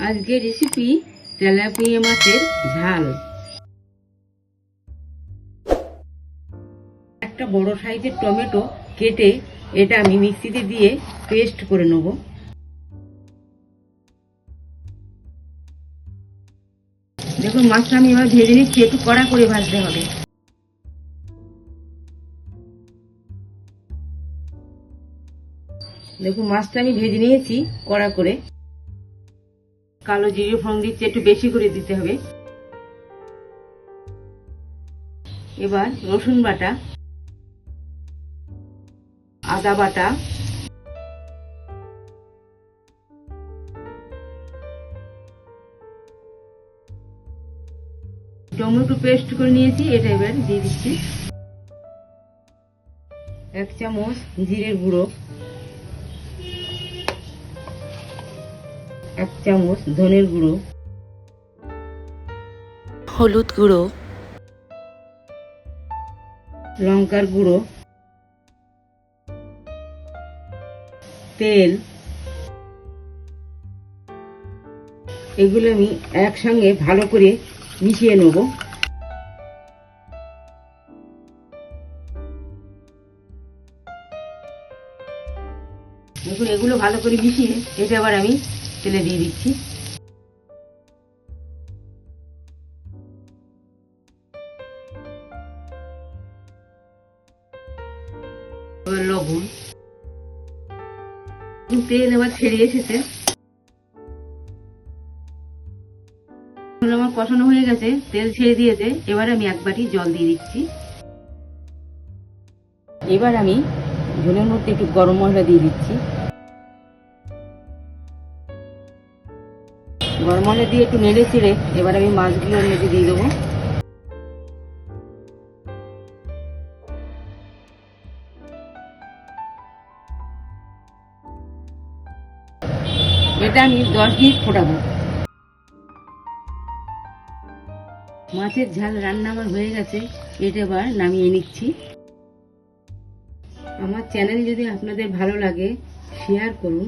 আজকে recipe tilapia মাছের ঝাল। একটা বড় সাইজের টমেটো কেটে এটা আমি মিক্সিতে দিয়ে পেস্ট করে নেব। দেখুন মাছটা আমি এবার ভেজে নিচ্ছি, একটু কড়া করে ভাজতে হবে। দেখুন মাছটা আমি ভেজে নিয়েছি কড়া করে। কালো জিরে ফোড়ন দিচ্ছি, একটু বেশি করে দিতে হবে। এবার রসুন বাটা, আদা বাটা, টমেটো পেস্ট করে নিয়েছি, এটা এবার দিয়ে দিচ্ছি। 1 চামচ জিরের গুঁড়ো, 1 চামচ ধনের গুঁড়ো, হলুদ গুঁড়ো, লঙ্কার গুঁড়ো, তেল, এগুলো আমি একসঙ্গে ভালো করে মিশিয়ে নেব। দেখুন এগুলো ভালো করে মিশিয়ে এটা আবার আমি তেলে দিয়ে দিচ্ছি। এবার লবণ, তেল এবার ছেড়ে এসেছে। আমার কষানো হয়ে গেছে, তেল ছেড়ে দিয়েছে। এবার আমি 1 বাটি জল দিয়ে দিচ্ছি। এবার আমি ঝোলের মধ্যে একটু গরম মশলা দিয়ে দিচ্ছি। গরম মশলা দিয়ে একটু নেড়ে চেড়ে এবার আমি মাছগুলো এর মধ্যে দিয়ে দেবো। এটা আমি 10 মিনিট ফোটাবো। মাছের ঝাল রান্না আমার হয়ে গেছে, এটা এবার নামিয়ে নিচ্ছি। আমার চ্যানেল যদি আপনাদের ভালো লাগে শেয়ার করুন,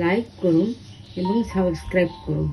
লাইক করুন এবং সাবস্ক্রাইব করুন।